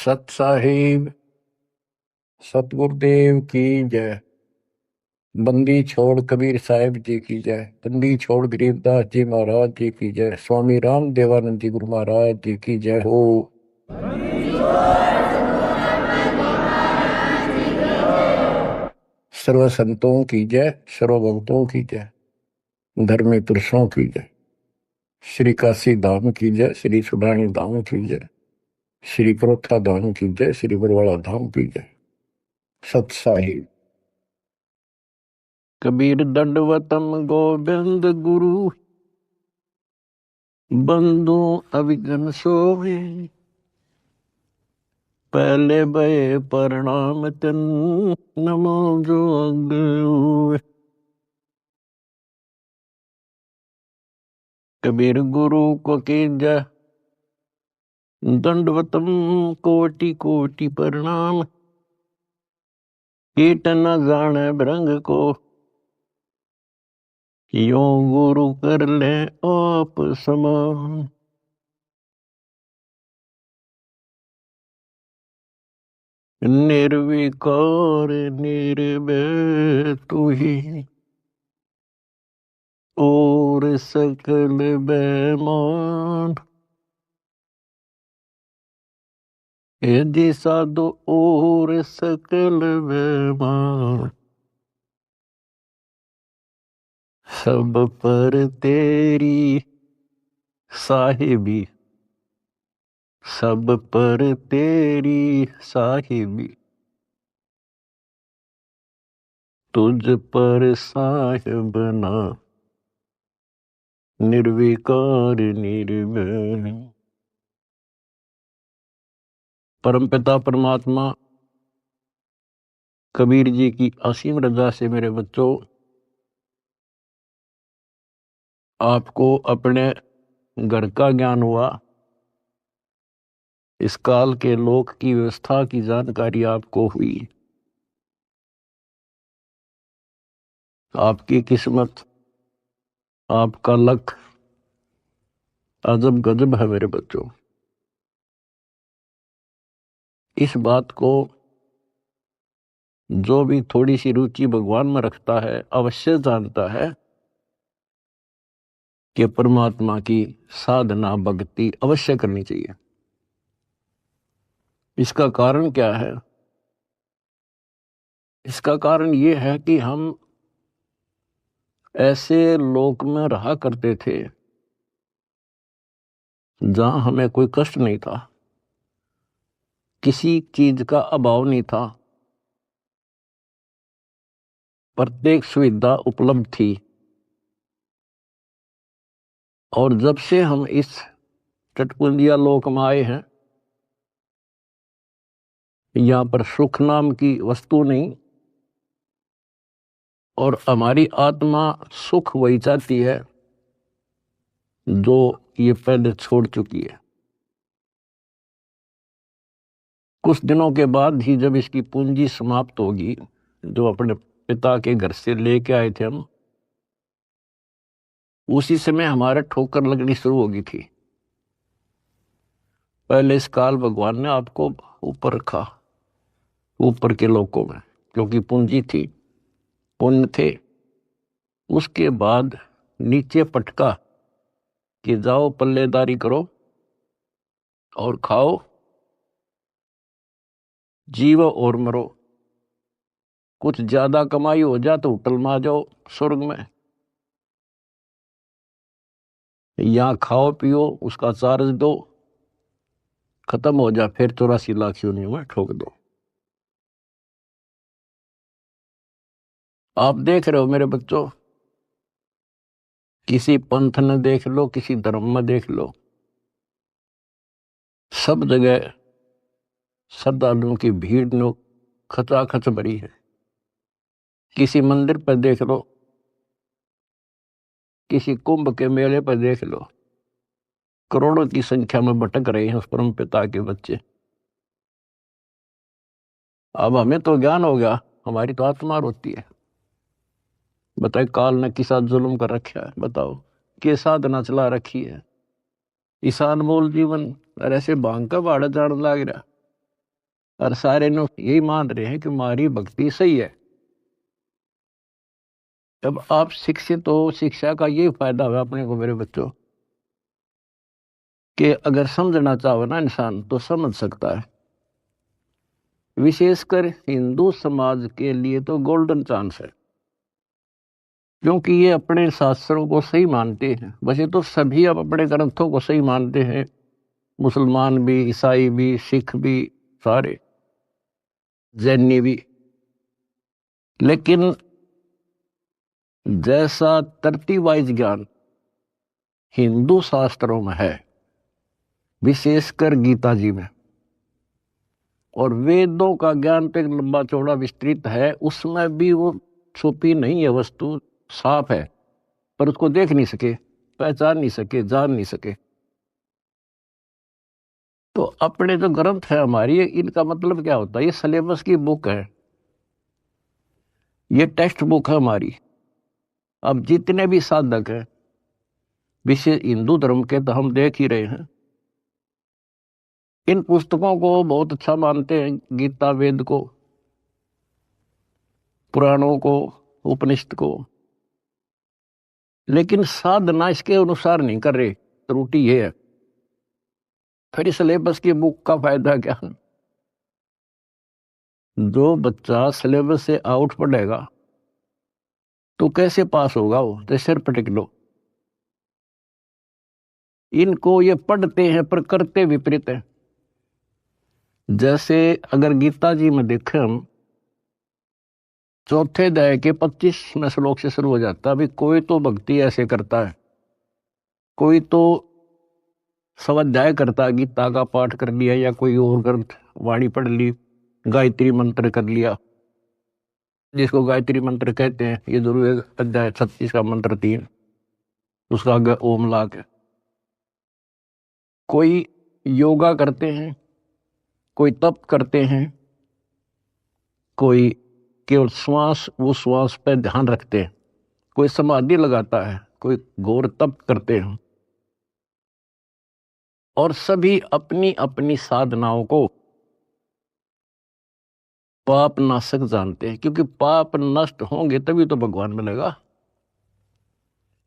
सत साहिब सतगुरुदेव की जय। बंदी छोड़ कबीर साहिब जी की जय। बंदी छोड़ गरीबदास जी महाराज जी की जय। स्वामी राम देवानंद जी गुरु महाराज जी की जय हो। सर्व संतों की जय, सर्व भक्तों की जय, धर्मी पुरुषों की जय। श्री काशी धाम की जय, श्री सुब्राणी धाम की जय, श्री प्रोथा धाम की जय, श्री बरवाड़ा धाम की जय। सत साहिब। कबीर दंडवतम गोविंद गुरु, बंधु अविघ्न सोए। पहले भय प्रणाम तन, नमो जोग। कबीर गुरु को कीजय दंडवतम, कोटि कोटि प्रणाम। कीट न जाने भृंग को, यो गुरु कर ले आप समान। निर्विकार निर्भय तू ही, और सकल बेमान। यदि साधु और सकल बेमान, सब पर तेरी साहिबी, सब पर तेरी साहिबी। तुझ पर साहिब ना, निर्विकार निर्भय। परमपिता परमात्मा कबीर जी की असीम रजा से मेरे बच्चों, आपको अपने घर का ज्ञान हुआ। इस काल के लोक की व्यवस्था की जानकारी आपको हुई। आपकी किस्मत, आपका लक अजब गजब है मेरे बच्चों। इस बात को जो भी थोड़ी सी रुचि भगवान में रखता है अवश्य जानता है कि परमात्मा की साधना भक्ति अवश्य करनी चाहिए। इसका कारण क्या है? इसका कारण ये है कि हम ऐसे लोक में रहा करते थे जहां हमें कोई कष्ट नहीं था, किसी चीज का अभाव नहीं था, प्रत्येक सुविधा उपलब्ध थी। और जब से हम इस चटकुंदिया लोक में आए हैं, यहां पर सुख नाम की वस्तु नहीं, और हमारी आत्मा सुख वही चाहती है जो ये पहले छोड़ चुकी है। कुछ दिनों के बाद ही जब इसकी पूंजी समाप्त होगी, जो अपने पिता के घर से लेके आए थे हम, उसी समय हमारे ठोकर लगनी शुरू होगी थी। पहले इस काल भगवान ने आपको ऊपर रखा, ऊपर के लोकों में, क्योंकि पूंजी थी, पुण्य थे। उसके बाद नीचे पटका कि जाओ पल्लेदारी करो और खाओ, जीवो और मरो। कुछ ज्यादा कमाई हो जा तो होटल में आ जाओ स्वर्ग में, यहां खाओ पियो, उसका चार्ज दो, खत्म हो जा, फिर 84 लाख योनियों में ठोक दो। आप देख रहे हो मेरे बच्चों, किसी पंथ ने देख लो, किसी धर्म में देख लो, सब जगह श्रद्धालुओं की भीड़ नो खचाखच भरी है। किसी मंदिर पर देख लो, किसी कुंभ के मेले पर देख लो, करोड़ों की संख्या में भटक रहे हैं उस परम पिता के बच्चे। अब हमें तो ज्ञान हो गया, हमारी तो आत्मा रोती है। बताए काल ने किसा जुल्म कर रखा है, बताओ के साधना चला रखी है। ईशान मोल जीवन और ऐसे भांग का बाड़ा जान लाग रहा। और सारे लोग यही मान रहे हैं कि हमारी भक्ति सही है। जब आप शिक्षित हो, शिक्षा का ये फायदा हुआ अपने को मेरे बच्चों, कि अगर समझना चाहो ना इंसान तो समझ सकता है। विशेषकर हिंदू समाज के लिए तो गोल्डन चांस है, क्योंकि ये अपने शास्त्रों को सही मानते हैं। वैसे तो सभी अब अपने ग्रंथों को सही मानते हैं, मुसलमान भी, ईसाई भी, सिख भी, सारे जैनी भी। लेकिन जैसा तरतीब वाइज ज्ञान हिंदू शास्त्रों में है, विशेषकर गीता जी में, और वेदों का ज्ञान तो एक लंबा चौड़ा विस्तृत है, उसमें भी वो छुपी नहीं है वस्तु, साफ है, पर उसको देख नहीं सके, पहचान नहीं सके, जान नहीं सके। तो अपने जो ग्रंथ है हमारी, इनका मतलब क्या होता है? ये सिलेबस की बुक है, ये टेक्स्ट बुक है हमारी। अब जितने भी साधक हैं विशेष हिंदू धर्म के, तो हम देख ही रहे हैं, इन पुस्तकों को बहुत अच्छा मानते हैं, गीता, वेद को, पुराणों को, उपनिषद को, लेकिन साधना इसके अनुसार नहीं कर रहे। त्रुटि ये है। फिर सिलेबस की बुक का फायदा क्या? जो बच्चा सिलेबस से आउट पढ़ेगा तो कैसे पास होगा? वो तो सिर पटक लो। इनको ये पढ़ते हैं पर करते विपरीत है। जैसे अगर गीता जी में देखें हम, चौथे अध्याय के 25वें श्लोक से शुरू हो जाता है। अभी कोई तो भक्ति ऐसे करता है, कोई तो स्वाध्याय करता है, गीता का पाठ कर लिया या कोई और ग्रंथ वाणी पढ़ ली, गायत्री मंत्र कर लिया, जिसको गायत्री मंत्र कहते हैं। ये जरूर अध्याय 36 का मंत्र 3, उसका आगे ओम ला के। कोई योगा करते हैं, कोई तप करते हैं, कोई केवल श्वास, वो श्वास पे ध्यान रखते हैं, कोई समाधि लगाता है, कोई घोर तप करते हैं। और सभी अपनी अपनी साधनाओं को पाप नाशक जानते हैं, क्योंकि पाप नष्ट होंगे तभी तो भगवान मिलेगा,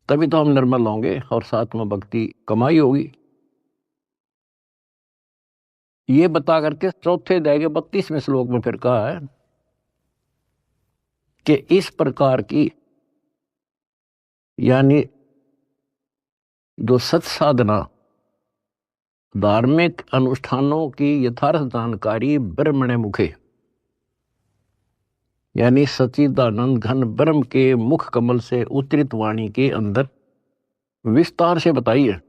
तभी तो हम निर्मल होंगे और साथ में भक्ति कमाई होगी। ये बता करके चौथे अध्याय के 32वें श्लोक में फिर कहा है कि इस प्रकार की, यानी जो सत साधना, धार्मिक अनुष्ठानों की यथार्थ जानकारी ब्रह्मणे मुखे, यानी सच्चिदानंद घन ब्रह्म के मुख कमल से उतरित वाणी के अंदर विस्तार से बताई है।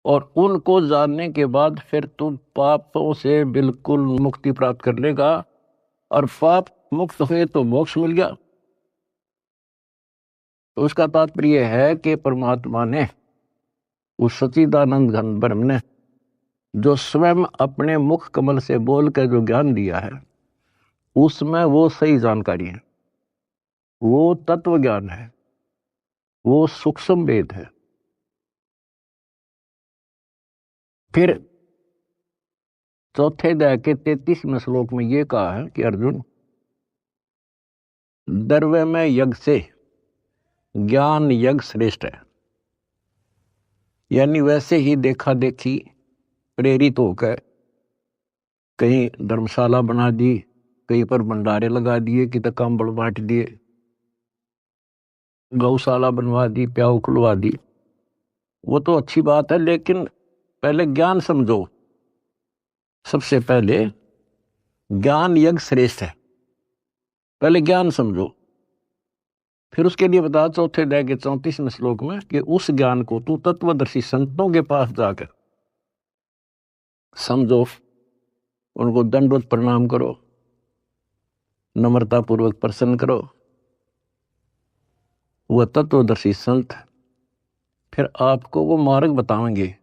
और उनको जानने के बाद फिर तुम पापों से बिल्कुल मुक्ति प्राप्त कर लेगा, और पाप मुक्त हुए तो मोक्ष मिल गया। तो उसका तात्पर्य है कि परमात्मा ने, उस सच्चिदानंद घन ब्रह्म ने, जो स्वयं अपने मुख कमल से बोल कर जो ज्ञान दिया है, उसमें वो सही जानकारी है, वो तत्व ज्ञान है, वो सूक्ष्म वेद है। फिर चौथे अध्याय के 33वें श्लोक में ये कहा है कि अर्जुन, द्रव्य में यज्ञ से ज्ञान यज्ञ श्रेष्ठ है। यानी वैसे ही देखा देखी प्रेरित होकर कहीं धर्मशाला बना दी, कहीं पर भंडारे लगा दिए, कि तक कंबल बांट दिए, गौशाला बनवा दी, प्याऊ खुलवा दी, वो तो अच्छी बात है, लेकिन पहले ज्ञान समझो। सबसे पहले ज्ञान यज्ञ श्रेष्ठ है, पहले ज्ञान समझो। फिर उसके लिए बता चौथे अध्याय के 34वें श्लोक में कि उस ज्ञान को तू तत्वदर्शी संतों के पास जाकर समझो, उनको दंडवत प्रणाम करो, नम्रता पूर्वक प्रसन्न करो। वह तत्वदर्शी संत फिर आपको वो मार्ग बताएंगे।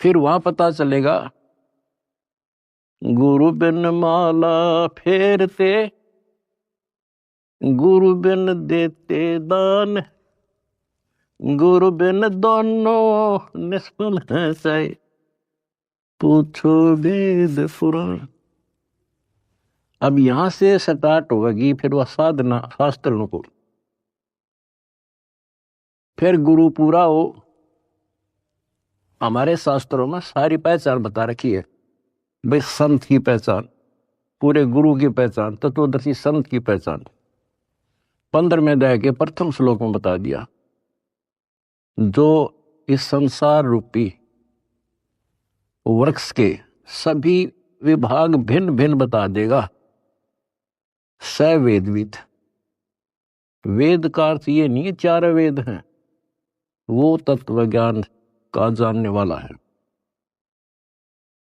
फिर वहां पता चलेगा, गुरु बिन माला फेरते, गुरु बिन देते दान, गुरु बिन दोनों निष्फल है। पूछो वेद पुराण। अब यहां से स्टार्ट होगी फिर वह साधना शास्त्रों को, फिर गुरु पूरा हो। हमारे शास्त्रों में सारी पहचान बता रखी है भाई, संत की पहचान, पूरे गुरु की पहचान, तत्वदर्शी संत की पहचान 15वें अध्याय के प्रथम श्लोक में बता दिया। जो इस संसार रूपी वृक्ष के सभी विभाग भिन्न भिन्न बता देगा, स वेदविद। वेद का अर्थ ये नहीं है 4 वेद हैं, वो तत्व ज्ञान का जानने वाला है।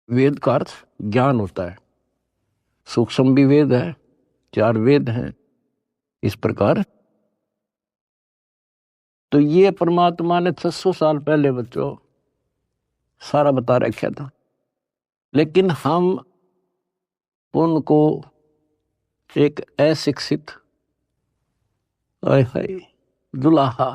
वेद का अर्थ ज्ञान होता है, सूक्ष्म भी वेद है, 4 वेद हैं इस प्रकार। तो ये परमात्मा ने 600 साल पहले बच्चों सारा बता रखा था, लेकिन हम उनको एक अशिक्षित दुल्हा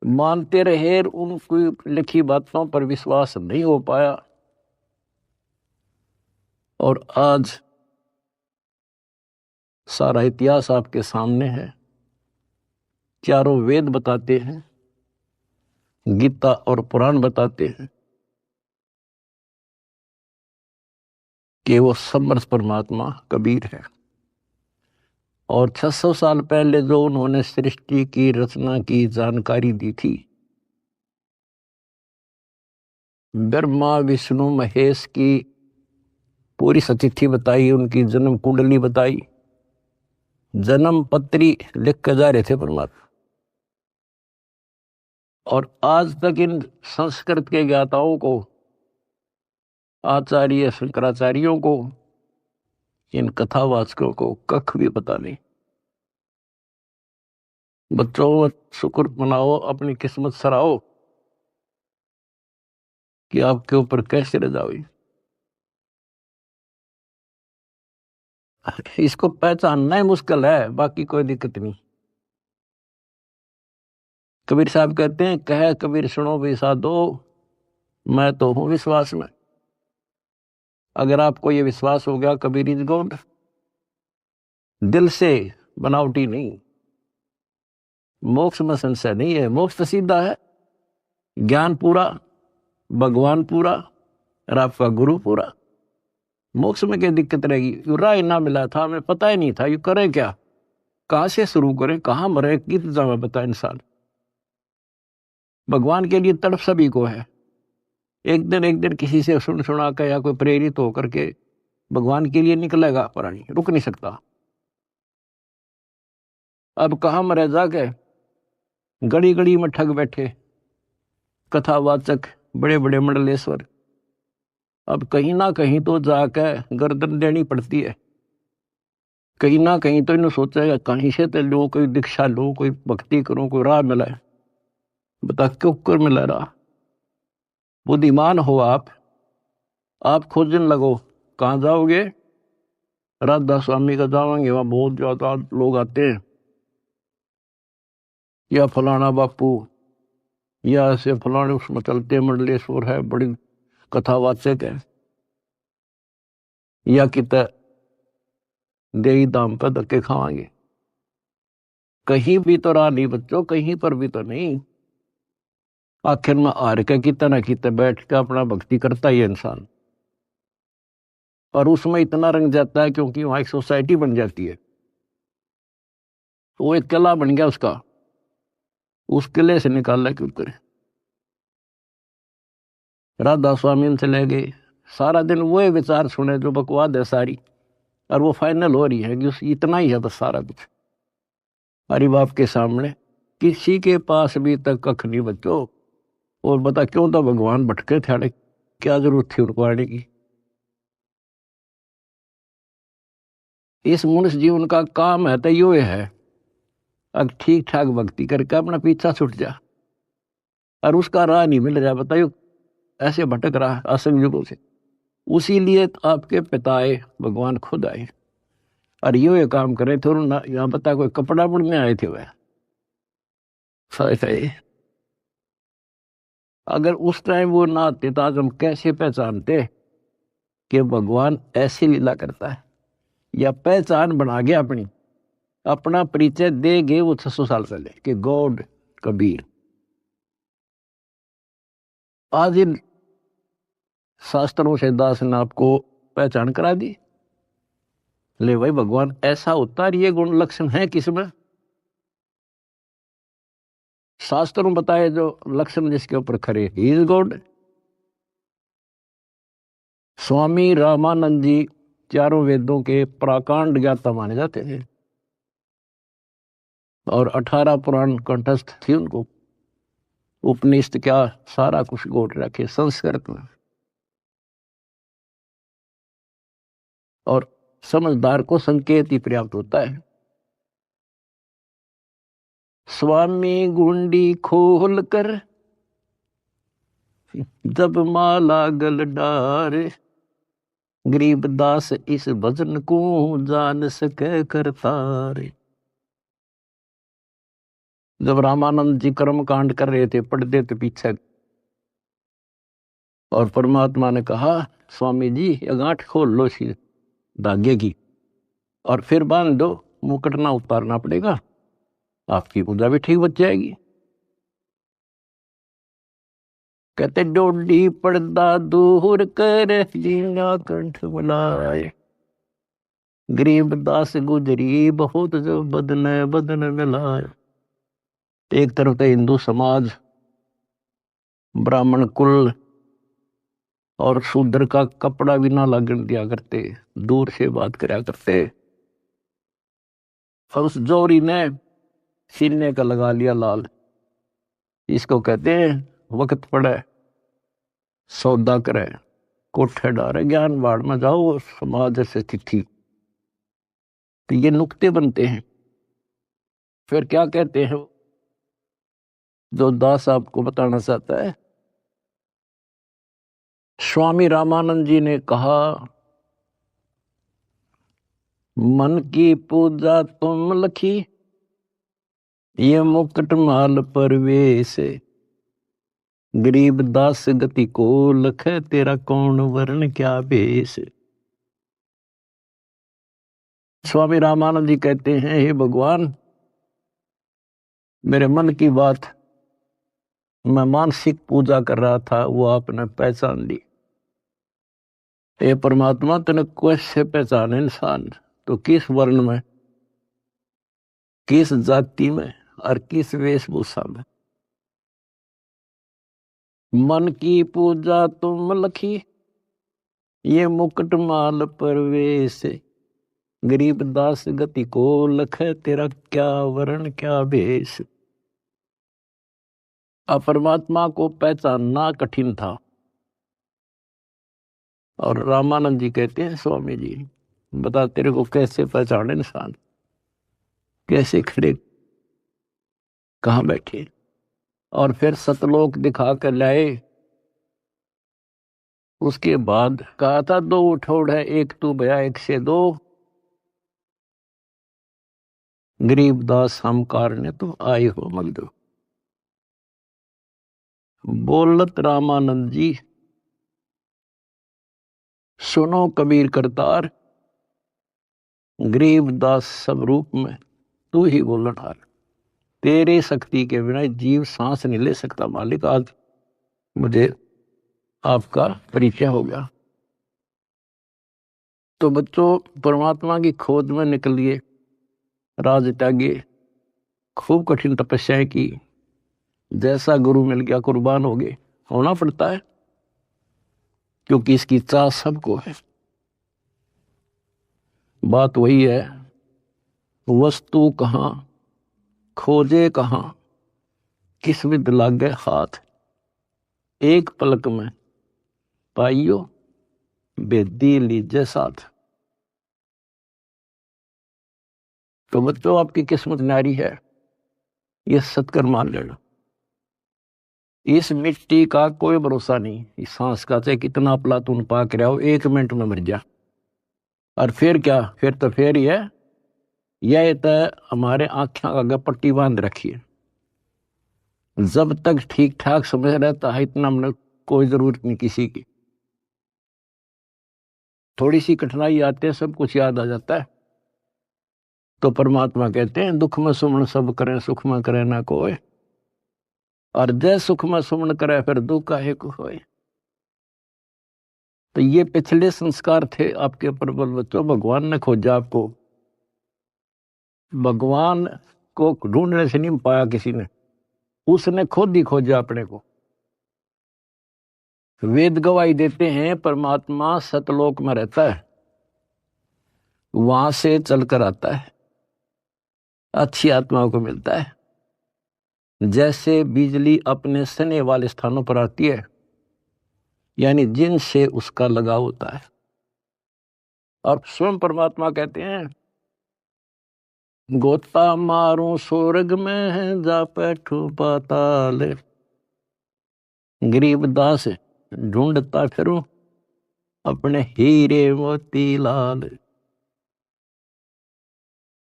मानते रहे, उनकी लिखी बातों पर विश्वास नहीं हो पाया। और आज सारा इतिहास आपके सामने है, चारों वेद बताते हैं, गीता और पुराण बताते हैं कि वो समर्थ परमात्मा कबीर है। और 600 साल पहले जो उन्होंने सृष्टि की रचना की जानकारी दी थी, ब्रह्मा विष्णु महेश की पूरी सतिथि बताई, उनकी जन्म कुंडली बताई, जन्म पत्री लिख के जा रहे थे परमात्मा। और आज तक इन संस्कृत के ज्ञाताओं को, आचार्य शंकराचार्यों को, इन कथावाचकों को कख भी पता नहीं। बच्चों शुक्र मनाओ, अपनी किस्मत सराहो कि आपके ऊपर कैसे रजा हुई। इसको पहचानना ही मुश्किल है, बाकी कोई दिक्कत नहीं। कबीर साहब कहते हैं, कह कबीर सुनो भी साधो, मैं तो हूं विश्वास में। अगर आपको ये विश्वास हो गया कबीर इज गॉड, दिल से, बनावटी नहीं, मोक्ष में संशय नहीं है। मोक्ष तो सीधा है, ज्ञान पूरा, भगवान पूरा और आपका गुरु पूरा। मोक्ष में क्या दिक्कत रहेगी? यू राह ना मिला था, हमें पता ही नहीं था यू करें क्या, कहां से शुरू करें, कहां मरे, किस जगह बता इंसान। भगवान के लिए तड़प सभी को है। एक दिन किसी से सुन सुना कर या कोई प्रेरित होकर के भगवान के लिए निकलेगा, प्राणी रुक नहीं सकता। अब कहां मरे जाके, गड़ी गड़ी में ठग बैठे कथावाचक, बड़े बड़े मंडलेश्वर। अब कहीं ना कहीं तो जाकर गर्दन देनी पड़ती है, कहीं ना कहीं तो इन्हें सोचेगा कहीं से तो लो, कोई दीक्षा लो, कोई भक्ति करो, कोई राह मिला है। बता क्यों कर मिला राह? बुद्धिमान हो आप खोजने लगो। कहाँ जाओगे? राधा स्वामी का जाओगे, वहां बहुत ज्यादा लोग आते हैं, या फलाना बापू, या ऐसे फलाने उसमें चलते मंडलेश्वर है, बड़ी कथावाचक है, या कित देही दाम पर धक्के खावांगे। कहीं भी तो राह नहीं बच्चों, कहीं पर भी तो नहीं। आखिर में हार के कितना ना कितना बैठ के अपना भक्ति करता ही है इंसान, और उसमें इतना रंग जाता है क्योंकि वहां एक सोसाइटी बन जाती है, वो एक किला बन गया उसका, उस किले से निकालना क्यों करे। राधा स्वामी से ले गए, सारा दिन वो विचार सुने जो बकवाद है सारी, और वो फाइनल हो रही है कि इतना ही है बस सारा कुछ। हरि बाप के सामने किसी के पास भी तक कख नहीं बच्चों। और बता क्यों तो भगवान भटके थे, क्या जरूरत थी उनको आने की। इस मनुष्य जीवन का काम है तो यो है, अब ठीक ठाक भक्ति करके अपना पीछा छूट जा, और उसका राह नहीं मिल रहा, बताइयो ऐसे भटक रहा असंग युगों से। उसी लिए आपके पिता आए, भगवान खुद आए, और ये काम करे थे। यहाँ बता कोई कपड़ा बुनने आए थे वह, अगर उस टाइम वो ना आते तो आज हम कैसे पहचानते कि भगवान ऐसी लीला करता है, या पहचान बना गया अपनी, अपना परिचय दे गए वो 600 साल पहले कि गॉड कबीर। आज इन शास्त्रों से दास ने आपको पहचान करा दी। ले भाई, भगवान ऐसा होता है, ये गुण लक्षण है किसमें? शास्त्र में बताए जो लक्षण जिसके ऊपर खरे, he is God. Swami Ramanand जी चारों वेदों के प्राकांड ज्ञाता माने जाते थे और 18 पुराण कंठस्थ थी उनको। उपनिषद क्या सारा कुछ गोट रखे संस्कृत में। और समझदार को संकेत ही पर्याप्त होता है। स्वामी गुंडी खोल कर जब माला गल डारे, गरीब दास इस भजन को जान सके करतारे। जब रामानंद जी कर्म कांड कर रहे थे, पढ़ते थे पीछे, और परमात्मा ने कहा स्वामी जी ये गांठ खोल लो सी धागे की और फिर बांध दो, मुकुट ना उतारना पड़ेगा, आपकी पूजा भी ठीक बच जाएगी। कहते डोडी पर्दा दूर कर लीला कंठ बुलाए, गरीब दास गुजरी बहुत जो बदन बदन मिलाए। एक तरफ तो हिंदू समाज, ब्राह्मण कुल और शूद्र का कपड़ा भी ना लगन दिया करते, दूर से बात करा करते। और उस जोरी ने सीने का लगा लिया लाल। इसको कहते हैं वक्त पड़े सौदा करे, कोठे डारे ज्ञान बाढ़ में जाओ समाज से तिथि। तो ये नुक्ते बनते हैं। फिर क्या कहते हैं जो दास आपको बताना चाहता है? स्वामी रामानंद जी ने कहा मन की पूजा तुम लखी, ये मुकुट माल परवेश, गरीब दास गति को लख, तेरा कौन वर्ण क्या भेष। स्वामी रामानंद जी कहते हैं हे भगवान, मेरे मन की बात मैं मानसिक पूजा कर रहा था, वो आपने पहचान ली। ये परमात्मा तने कैसे पहचाने इंसान? तो किस वर्ण में, किस जाति में और किस वेशभूषा में? मन की पूजा तुम लखी, ये मुकुट माल परवेश, गरीब दास गति को लख, तेरा क्या वर्ण क्या भेष। परमात्मा को पहचानना कठिन था। और रामानंद जी कहते हैं स्वामी जी बता तेरे को कैसे पहचाने इंसान, कैसे खड़े कहाँ बैठे। और फिर सतलोक दिखा कर लाए। उसके बाद कहा था दो उठोड़ है एक तू भया एक से दो, गरीब दास हम कारने तो आए हो मगदो। बोलत रामानंद जी सुनो कबीर करतार, गरीब दास सब रूप में तू ही बोलन हार। तेरे शक्ति के बिना जीव सांस नहीं ले सकता मालिक। आज मुझे आपका परिचय हो गया। तो बच्चों परमात्मा की खोज में निकलिए, राज त्यागिए, खूब कठिन तपस्याएं की, जैसा गुरु मिल गया कुर्बान हो गए। होना पड़ता है क्योंकि इसकी चाह सबको है। बात वही है, वस्तु कहाँ खोजे कहाँ, किस विद लागे हाथ, एक पलक में पाइयो बेदी लीजे साथ। तो बच्चों आपकी किस्मत न्यारी है, ये सत्कर मान लेना। इस मिट्टी का कोई भरोसा नहीं, इस सांस का चाहे कितना प्लातून पाक रहा हो, 1 मिनट में मर जा। और फिर क्या, फिर तो फिर ही है, यह तो हमारे आंखें आगे पट्टी बांध रखी है। जब तक ठीक ठाक समझ रहता है इतना हमने कोई जरूरत नहीं किसी की। थोड़ी सी कठिनाई आते है सब कुछ याद आ जाता है। तो परमात्मा कहते हैं दुख में सुमन सब करें सुख में करे ना कोई, और जय सुख में सुमन करे फिर दुख काहे को होए। तो ये पिछले संस्कार थे आपके प्रबल बच्चों। भगवान ने खोजा आपको, भगवान को ढूंढने से नहीं पाया किसी ने, उसने खुद ही खोजा अपने को। वेद गवाही देते हैं परमात्मा सतलोक में रहता है, वहां से चलकर आता है, अच्छी आत्माओं को मिलता है। जैसे बिजली अपने सने वाले स्थानों पर आती है, यानी जिनसे उसका लगाव होता है। और स्वयं परमात्मा कहते हैं गोता मारूं स्वर्ग में जा बैठूं पाताल, गरीब दास ढूंढता फिरूं अपने हीरे मोती लाल।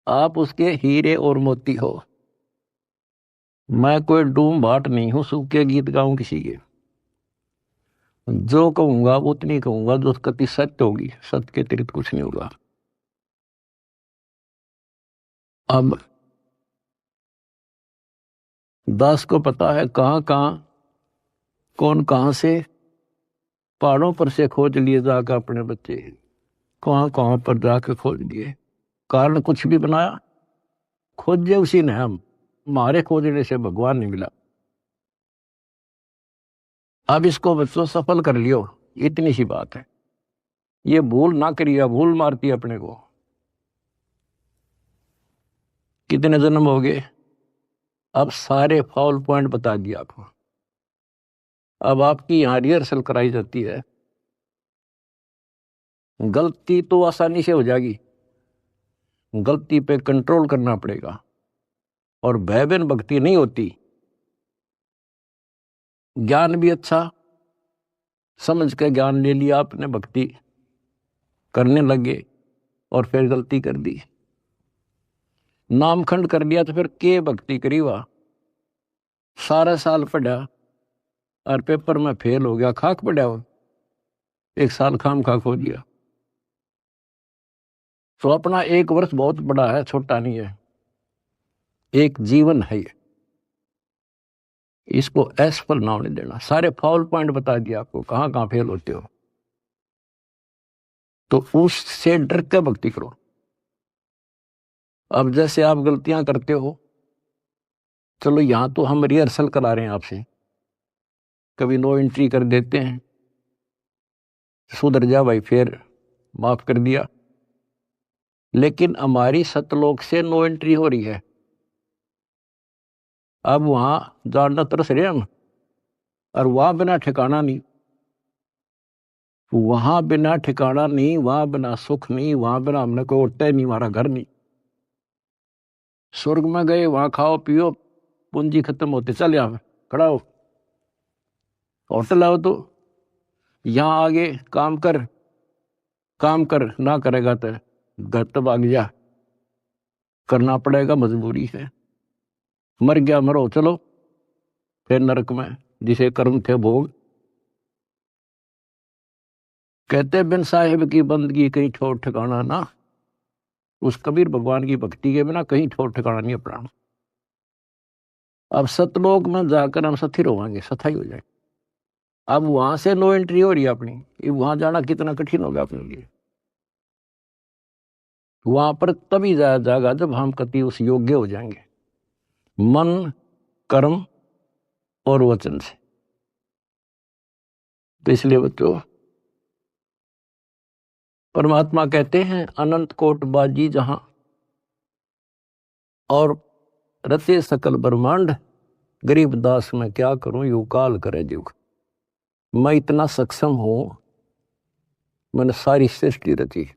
आप उसके हीरे और मोती हो। मैं कोई डूम भाट नहीं हूं सूखे गीत गाऊं किसी के। जो कहूंगा उतनी कहूंगा जो कति सत्य होगी, सत्य के अतिरिक्त कुछ नहीं होगा। अब दास को पता है कहां कहां कौन कहां से पहाड़ों पर से खोज लिए जाकर अपने बच्चे, कहां कहां पर जाकर खोज लिए। कारण कुछ भी बनाया, खोजे उसी ने। हम हमारे खोजने से भगवान नहीं मिला। अब इसको बच्चों सफल कर लियो, इतनी सी बात है। ये भूल ना करिए, भूल मारती है अपने को। कितने जन्म हो गए, अब सारे फाउल पॉइंट बता दिया आपको। अब आपकी यहां रिहर्सल कराई जाती है। गलती तो आसानी से हो जाएगी, गलती पे कंट्रोल करना पड़ेगा। और भय बिन भक्ति नहीं होती। ज्ञान भी अच्छा समझ के ज्ञान ले लिया आपने, भक्ति करने लगे और फिर गलती कर दी, नामखंड कर लिया, तो फिर के भक्ति करी। वह सारा साल पढ़ा और पेपर में फेल हो गया, खाक पड़ा हो, एक साल खाम खाक हो दिया। तो अपना एक वर्ष बहुत बड़ा है, छोटा नहीं है, एक जीवन है ये। इसको असफल नाम नहीं देना। सारे फाउल पॉइंट बता दिया आपको, कहां कहां फेल होते हो। तो उससे डर के भक्ति करो। अब जैसे आप गलतियां करते हो, चलो यहां तो हम रिहर्सल करा रहे हैं आपसे, कभी नो एंट्री कर देते हैं, सुधर जा भाई, फिर माफ कर दिया। लेकिन हमारी सतलोक से नो एंट्री हो रही है। अब वहां जानना तरस रहे हम, और वहां बिना ठिकाना नहीं, वहां बिना ठिकाना नहीं, वहां बिना सुख नहीं, वहां बिना हमने कोई उठता ही नहीं, हमारा घर नहीं। स्वर्ग में गए, वहां खाओ पियो, पूंजी खत्म होते चल यहाँ खड़ा हो, होटल आओ तो यहाँ आगे काम कर, काम कर ना करेगा तो घर तो भाग जा, करना पड़ेगा, मजबूरी है। मर गया मरो, चलो फिर नरक में जिसे कर्म थे भोग। कहते बिन साहिब की बंदगी कहीं ठोर ठिकाना ना। उस कबीर भगवान की भक्ति के बिना कहीं ठोर ठिकाना नहीं अपना। अब सतलोक में जाकर हम स्थिर होंगे, सथाई हो जाए। अब वहां से नो एंट्री हो रही है अपनी, वहां जाना कितना कठिन होगा अपने लिए। वहां पर तभी जाया जाएगा जब हम कति उस योग्य हो जाएंगे, मन कर्म और वचन से। तो इसलिए बच्चों परमात्मा कहते हैं अनंत कोट बाजी जहां और रचे सकल ब्रह्मांड, गरीब दास मैं क्या करूं यू काल करे जुग। मैं इतना सक्षम हूं, मैंने सारी सृष्टि रची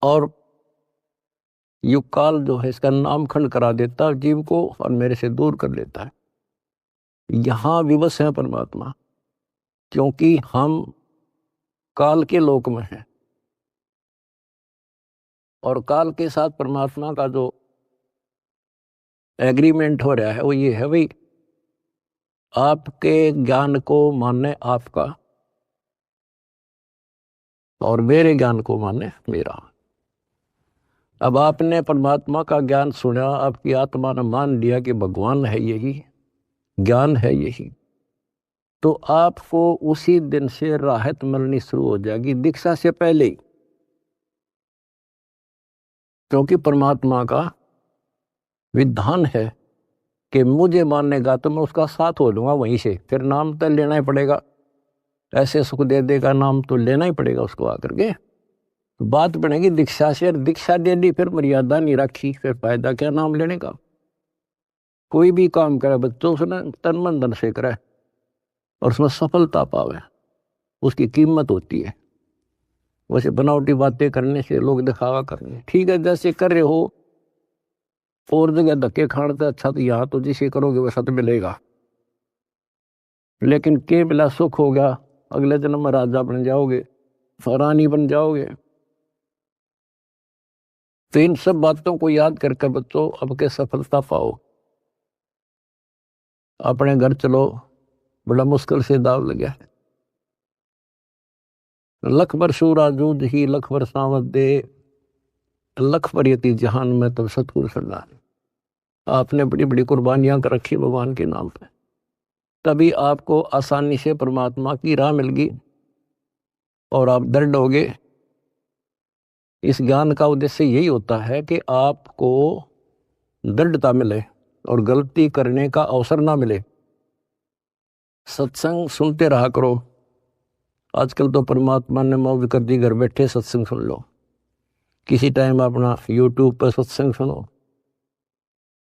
और युग काल जो है इसका नामखंड करा देता है जीव को और मेरे से दूर कर लेता है। यहां विवश है परमात्मा, क्योंकि हम काल के लोक में हैं। और काल के साथ परमात्मा का जो एग्रीमेंट हो रहा है वो ये है भाई, आपके ज्ञान को माने आपका और मेरे ज्ञान को माने मेरा। अब आपने परमात्मा का ज्ञान सुना, आपकी आत्मा ने मान लिया कि भगवान है यही, ज्ञान है यही, तो आपको उसी दिन से राहत मिलनी शुरू हो जाएगी, दीक्षा से पहले ही। क्योंकि परमात्मा का विधान है कि मुझे मानेगा तो मैं उसका साथ हो लूंगा वहीं से, फिर नाम तो लेना ही पड़ेगा, ऐसे सुख दे देगा नाम तो लेना ही पड़ेगा उसको आकर के। तो बात बनेगी दीक्षा से, दीक्षा दे ली फिर मर्यादा नहीं रखी, फिर फायदा क्या नाम लेने का। कोई भी काम करे बच्चों उसने तन मन धन से करे और उसमें सफलता पावे, उसकी कीमत होती है। वैसे बनावटी बातें करने से, लोग दिखावा करने, ठीक है जैसे कर रहे हो और जगह धक्के खाने से अच्छा तो यहाँ तो जिसे करोगे वैसा तो मिलेगा, लेकिन के मिला सुख हो गया, अगले जन्म में राजा बन जाओगे, रानी बन जाओगे। तो इन सब बातों को याद करके बच्चों अब के सफलता पाओ। अपने घर चलो, बड़ा मुश्किल से दाव लगा है। लख बर सूरा जूझ ही लख बर सावत दे, लख पर यति जहान में तब सतगुरु सरदार। आपने बड़ी बड़ी कुर्बानियां कर रखी भगवान के नाम पे, तभी आपको आसानी से परमात्मा की राह मिल गई और आप दृढ़ हो गए। इस ज्ञान का उद्देश्य यही होता है कि आपको दृढ़ता मिले और गलती करने का अवसर ना मिले। सत्संग सुनते रहा करो। आजकल तो परमात्मा ने मौज कर दी, घर बैठे सत्संग सुन लो, किसी टाइम अपना यूट्यूब पर सत्संग सुनो,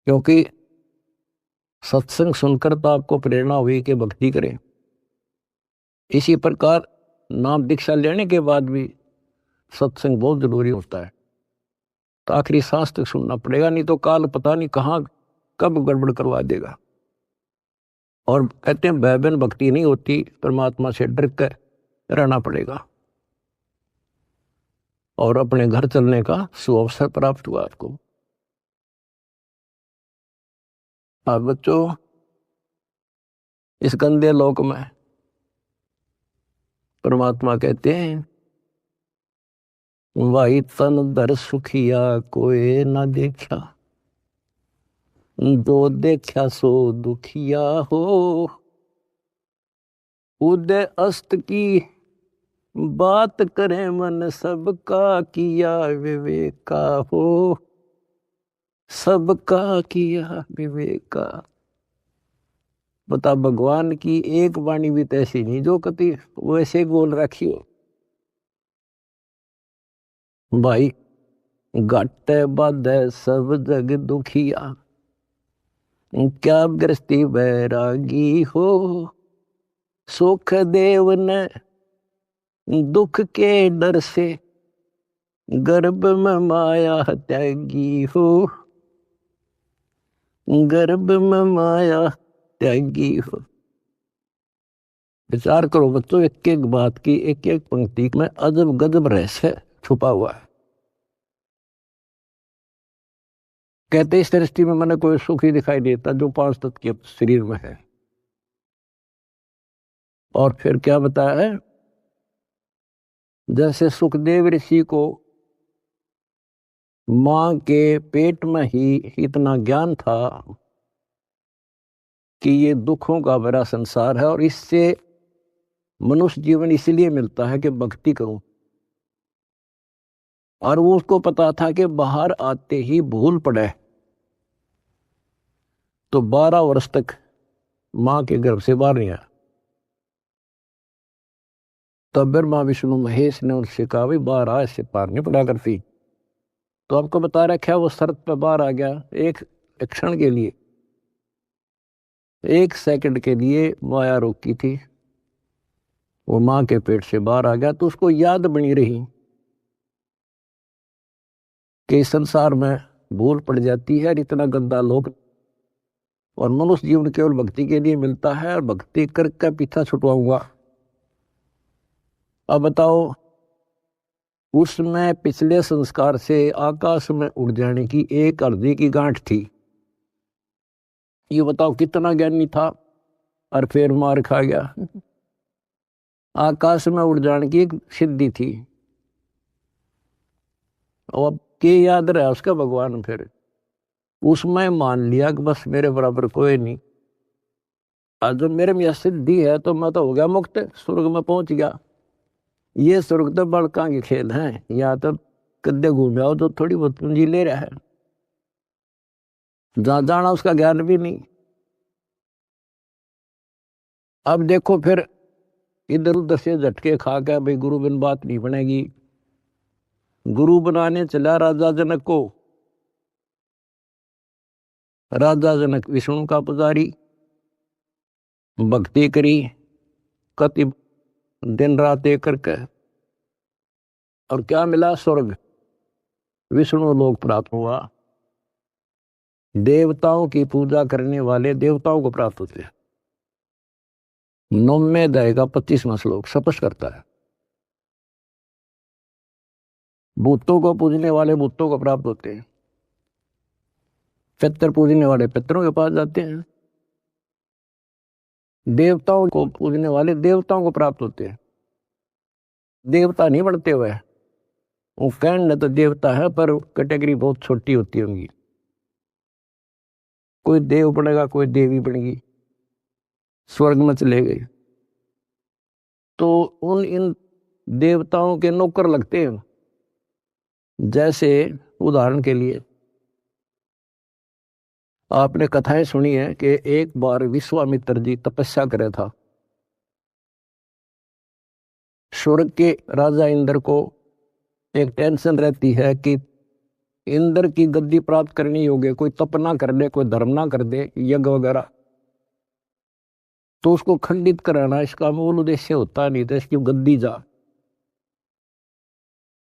क्योंकि सत्संग सुनकर तो आपको प्रेरणा हुई कि भक्ति करें। इसी प्रकार नाम दीक्षा लेने के बाद भी सत्संग बहुत जरूरी होता है। तो आखिरी सांस तक सुनना पड़ेगा, नहीं तो काल पता नहीं कहाँ कब गड़बड़ करवा देगा। और कहते हैं भय बिन भक्ति नहीं होती, परमात्मा से डर कर रहना पड़ेगा और अपने घर चलने का सुअवसर प्राप्त हुआ आपको। अब बच्चों इस गंदे लोक में परमात्मा कहते हैं वाई तन दर सुखिया कोई ना देखा, जो देखा सो दुखिया हो, उदय अस्त की बात करे मन सबका किया विवेका हो, सबका किया विवेका। बता भगवान की एक वाणी भी ऐसी नहीं जो कति वैसे बोल रखी हो। भाई घट बाधे सब जग दुखिया, क्या गृहस्थी बैरागी हो, सुख देव ने दुख के डर से गर्भ में माया त्यागी हो, गर्भ में माया त्यागी हो। विचार करो बच्चों, एक एक बात की, एक एक पंक्ति में अजब गजब रहस्य छुपा हुआ है। कहते इस दृष्टि में मैंने कोई सुख ही दिखाई देता जो 5 तत्व के शरीर में है। और फिर क्या बताया है, जैसे सुखदेव ऋषि को मां के पेट में ही इतना ज्ञान था कि ये दुखों का भरा संसार है और इससे मनुष्य जीवन इसलिए मिलता है कि भक्ति करूं, और वो उसको पता था कि बाहर आते ही भूल पड़े, तो 12 वर्ष तक मां के गर्भ से बाहर नहीं आया। तब ब्रह्मा विष्णु महेश ने उनसे कहा भाई बाहर आ, इससे पार नहीं पड़ा करती। तो आपको बता रखा वो शर्त पे बाहर आ गया, एक क्षण के लिए, 1 सेकंड के लिए माया रोकी थी, वो मां के पेट से बाहर आ गया। तो उसको याद बनी रही कि संसार में भूल पड़ जाती है, इतना गंदा लोक, और मनुष्य जीवन केवल भक्ति के लिए मिलता है, और भक्ति करके पीछा छुटवाऊंगा। अब बताओ, उसमें पिछले संस्कार से आकाश में उड़ जाने की एक अर्जी की गांठ थी, ये बताओ कितना ज्ञानी था और फिर मार खा गया। आकाश में उड़ जाने की एक सिद्धि थी, और अब के याद रहा उसका भगवान, फिर उसमें मान लिया कि बस मेरे बराबर कोई नहीं। आज जब मेरे में यह सिद्धि है तो मैं तो हो गया मुक्त, स्वर्ग में पहुंच गया। ये स्वर्ग तो बड़का के खेल हैं, या तो कद्दे घूम आओ तो थोड़ी बहुत पूंजी ले रहा है, जहां जाना उसका ज्ञान भी नहीं। अब देखो फिर इधर उधर से झटके खा के भाई गुरु बिन बात नहीं बनेगी, गुरु बनाने चला राजा जनक को। राजा जनक विष्णु का पुजारी, भक्ति करी कति दिन रात एक करके, और क्या मिला? स्वर्ग, विष्णु लोक प्राप्त हुआ। देवताओं की पूजा करने वाले देवताओं को प्राप्त होते हैं। 9वें अध्याय का 25वां श्लोक स्पष्ट करता है। भूतों को पूजने वाले भूतों को प्राप्त होते हैं, पितर पूजने वाले पितरों के पास जाते हैं, देवताओं को पूजने वाले देवताओं को प्राप्त होते हैं। देवता नहीं बनते हुए, वो कहने तो देवता है पर कैटेगरी बहुत छोटी होती होंगी। कोई देव बनेगा, कोई देवी बनेगी, स्वर्ग में चले गए तो उन इन देवताओं के नौकर लगते हैं। जैसे उदाहरण के लिए आपने कथाएं सुनी है कि एक बार विश्वामित्र जी तपस्या करे था। स्वर्ग के राजा इंद्र को एक टेंशन रहती है कि इंद्र की गद्दी प्राप्त करनी होगी, कोई तप ना कर दे, कोई धर्म ना कर दे, यज्ञ वगैरह, तो उसको खंडित कराना इसका मूल उद्देश्य होता नहीं था, इसकी गद्दी जा।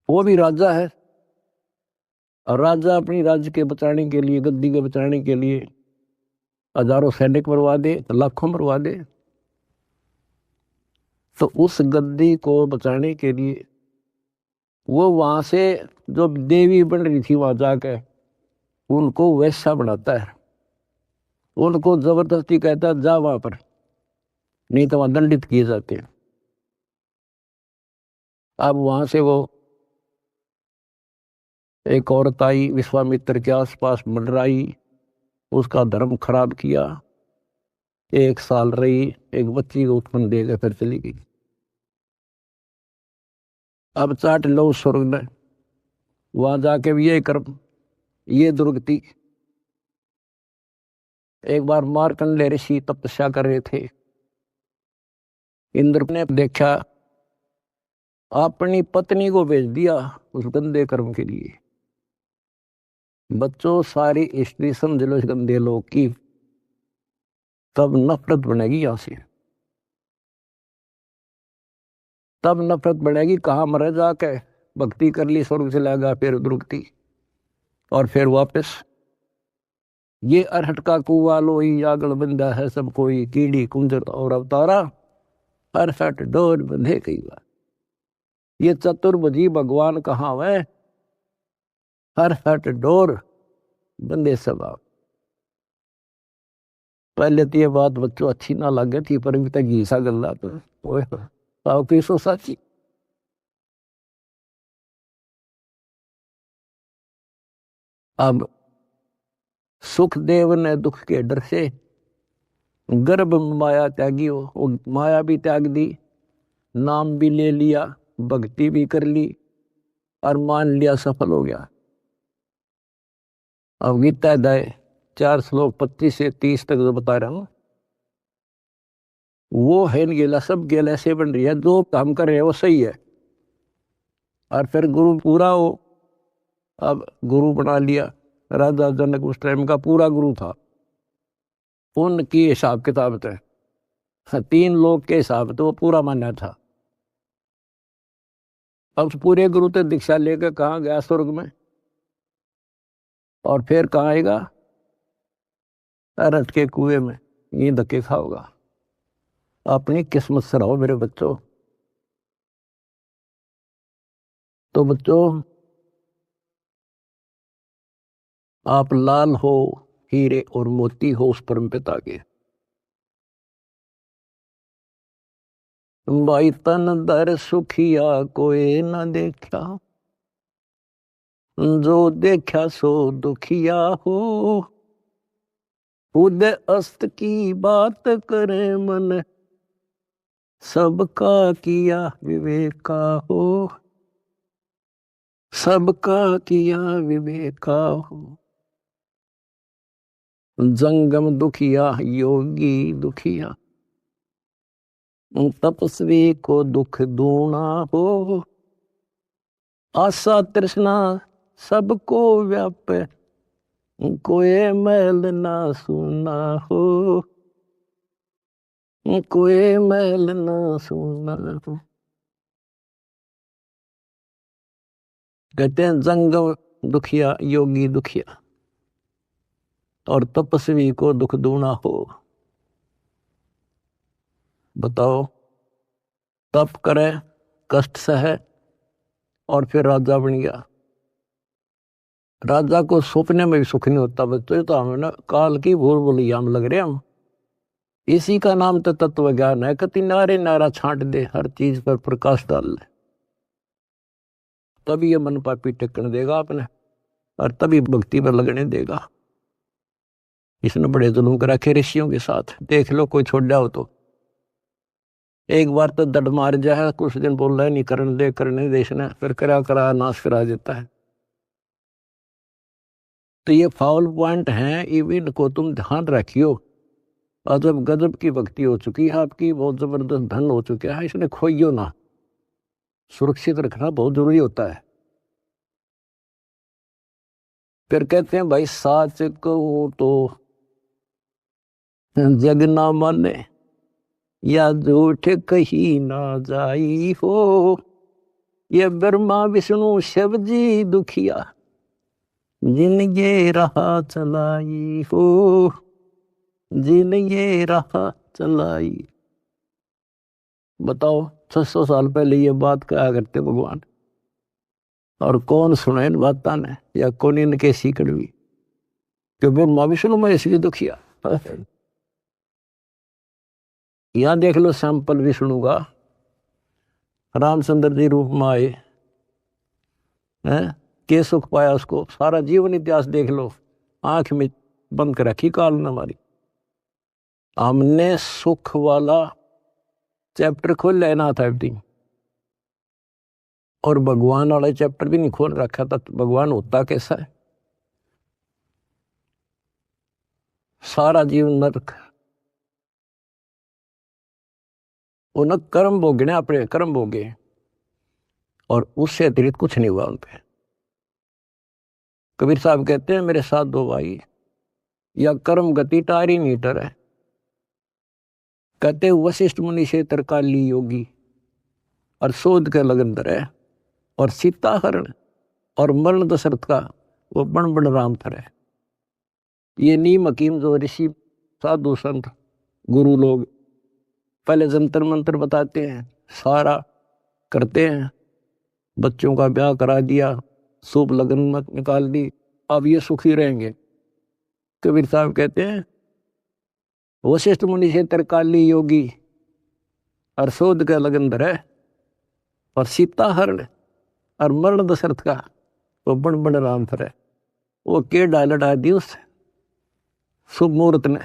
वो भी राजा है, और राजा अपनी राज्य के बचाने के लिए, गद्दी के बचाने के लिए हजारों सैनिक मरवा दे, लाखों मरवा दे। तो उस गद्दी को बचाने के लिए वो वहां से जो देवी बन रही थी वहां जाकर उनको वैसा बनाता है, उनको जबरदस्ती कहता है जा वहां पर, नहीं तो वहां दंडित किए जाते हैं। अब वहां से वो एक औरत आई, विश्वामित्र के आसपास मंडराई, उसका धर्म खराब किया, 1 साल रही, एक बच्ची को उत्पन्न देकर फिर चली गई। अब चाट लो स्वर्ग ने, वहां जाके भी ये कर्म, ये दुर्गति। एक बार मार्कंडेय ऋषि तपस्या कर रहे थे, इंद्र ने देखा, अपनी पत्नी को भेज दिया उस गंदे कर्म के लिए। बच्चों सारी स्त्री समझ लो इस गंदे लोग की, तब नफरत बनेगी यहां से, तब नफरत बढ़ेगी। कहाँ मरे जाके भक्ति कर ली, स्वर्ग से लगा, फिर दुर्गति, और फिर वापस ये अरहट का कुआ लोई आगल बंदा है सब कोई, कीड़ी कुंजर और अवतारा, अरहट डोर बंधे कई बार। ये चतुर्भुजी भगवान कहाँ है? अरहट डोर बंदे सब आप। पहले तो ये बात बच्चों अच्छी ना लगे थी, पर अभी तक घीसा गल्ला तो आओ की सो साची। अब सुखदेव ने दुख के डर से गर्भ में माया त्यागी हो, वो माया भी त्याग दी, नाम भी ले लिया, भक्ति भी कर ली, और मान लिया सफल हो गया। अब गीता अध्याय 4 श्लोक 25 से 30 तक जो बता रहा हूं, वो है गेला, सब गेल ऐसे बन रही है, जो काम कर रहे हैं वो सही है, और फिर गुरु पूरा हो। अब गुरु बना लिया, राजा जनक उस टाइम का पूरा गुरु था, उनकी हिसाब किताब थे, 3 लोग के हिसाब तो वो पूरा माना था। अब उस पूरे गुरु तो दीक्षा लेकर कहाँ गया? स्वर्ग में। और फिर कहाँ आएगा? अरहट के कुएं में, ये धक्के खाओगा। अपनी किस्मत से रहो मेरे बच्चों। तो बच्चों, आप लाल हो, हीरे और मोती हो उस परम पिता के। भाई तन दर सुखिया कोई न देखा, जो देखा सो दुखिया हो। उदय अस्त की बात करे मन, सबका किया विवेका हो। सबका किया विवेका हो। जंगम दुखिया योगी दुखिया, तपस्वी को दुख दूना हो। आशा तृष्णा सबको व्यापे, कोई मैल ना सुना हो। कोई मैल ना सुना हो। कहते हैं जंगम दुखिया योगी दुखिया, और तपस्वी को दुख दूना हो। बताओ, तप करे, कष्ट सहे, और फिर राजा बन गया। राजा को सपने में भी सुख नहीं होता। बच्चों, ये तो हमें ना काल की भूल भुलैया में लग रहे हम। इसी का नाम तो तत्व ज्ञान है। कति नारे नारा छांट दे, हर चीज पर प्रकाश डाल ले, तभी ये मन पापी टिकने देगा आपने, और तभी भक्ति पर लगने देगा। इसने बड़े जुल्म कर रखे ऋषियों के साथ। देख लो, कोई छोड़ जाओ तो एक बार तो दड मार जाए, कुछ दिन बोल रहा है नहीं करने देश ने, फिर करा नाश करा देता है। तो ये फाउल पॉइंट है, इनको तुम ध्यान रखियो। अजब गजब की भक्ति हो चुकी है आपकी, बहुत जबरदस्त धन हो चुका है, इसने खोइयो ना। सुरक्षित रखना बहुत जरूरी होता है। फिर कहते हैं भाई, साच कहूं तो जग ना माने, या झूठ कही ना जाई हो। ये ब्रह्मा विष्णु शिव जी दुखिया, जिन ये राह चलाई हो। जिन ये राह चलाई। बताओ, 600 साल पहले ये बात कहा करते भगवान, और कौन सुने इन बातों ने, या कौन इनके सीकड़ भी, कि ब्रह्मा विष्णु में इसलिए दुखिया। यहां देख लो सैंपल विष्णु का। रामचंद्र जी रूप में आए हैं, के सुख पाया उसको। सारा जीवन इतिहास देख लो, आंख में बंद कर रखी काल ने हमारी। हमने सुख वाला चैप्टर खोल लेना था एवरीथिंग, और भगवान वाला चैप्टर भी नहीं खोल रखा था। तो भगवान होता कैसा है? सारा जीवन नरक। उन कर्म भोगने, अपने कर्म भोगे, और उससे अतिरिक्त कुछ नहीं हुआ उन पे। कबीर साहब कहते हैं, मेरे साथ दो भाई, या कर्म गति टारी मीटर है। कहते वशिष्ठ मुनि से तरकाली योगी, और शोध के लगन धरे, और सीता हरण, और मरण दशरथ का वो बण बण राम थरे। ये नीम हकीम जो ऋषि साधु संत गुरु लोग पहले जंतर मंत्र बताते हैं, सारा करते हैं, बच्चों का ब्याह करा दिया, शुभ लगन मत निकाल दी, अब ये सुखी रहेंगे। कबीर साहब कहते हैं, वशिष्ठ मुनि से तरकाली योगी, और शोध का लगन धरे, और सीता हरण, और मरण दशरथ का वो बण बण राम थरे। वो के डालडा दी उस शुभ मुहूर्त ने।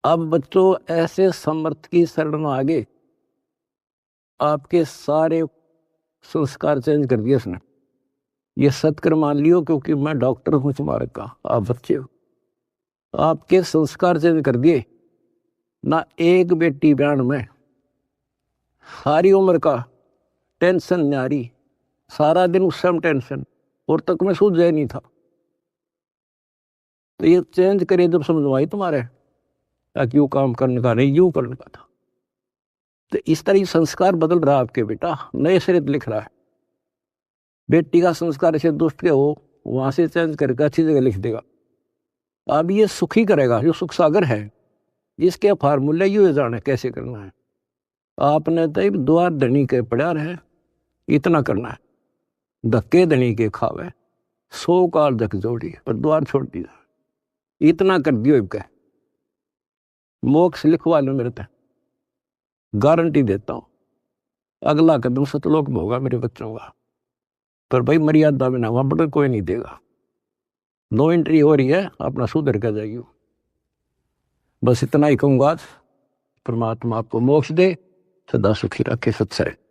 अब बच्चों, ऐसे समर्थ की शरण में आगे आपके सारे संस्कार चेंज कर दिए उसने। ये सत्कर मान लियो, क्योंकि मैं डॉक्टर हूं तुम्हारे का, आप बच्चे हो। आपके संस्कार चेंज कर दिए ना। एक बेटी ब्यान में सारी उम्र का टेंशन न्यारी, सारा दिन उस समय टेंशन, और तक में सूझ जाए नहीं था। तो ये चेंज करे जब समझवाई तुम्हारे, ताकि यूं काम करने का नहीं, यूं करने का था। तो इस तरह संस्कार बदल रहा आपके बेटा, नए सिरे लिख रहा है। बेटी का संस्कार ऐसे दुष्ट के हो, वहां से चेंज करके अच्छी जगह लिख देगा। अब ये सुखी करेगा, जो सुख सागर है, जिसके फार्मूले यू जाने कैसे करना है। आपने तो द्वार धनी के पड़ा रहे, इतना करना है। धक्के धनी के खावे, 100 काल धक जोड़ी, पर द्वार छोड़ दिया। इतना कर दियो इनका, मोक्ष लिखवा लो मेरे तक, गारंटी देता हूं। अगला कदम सतलोक में होगा मेरे बच्चों का, पर भाई मर्यादा में ना, वहां बड़ा कोई नहीं देगा। नो एंट्री हो रही है, अपना सुधर कर जाइए। बस इतना ही कहूंगा। परमात्मा आपको मोक्ष दे, सदा सुखी रखे। सत्संग।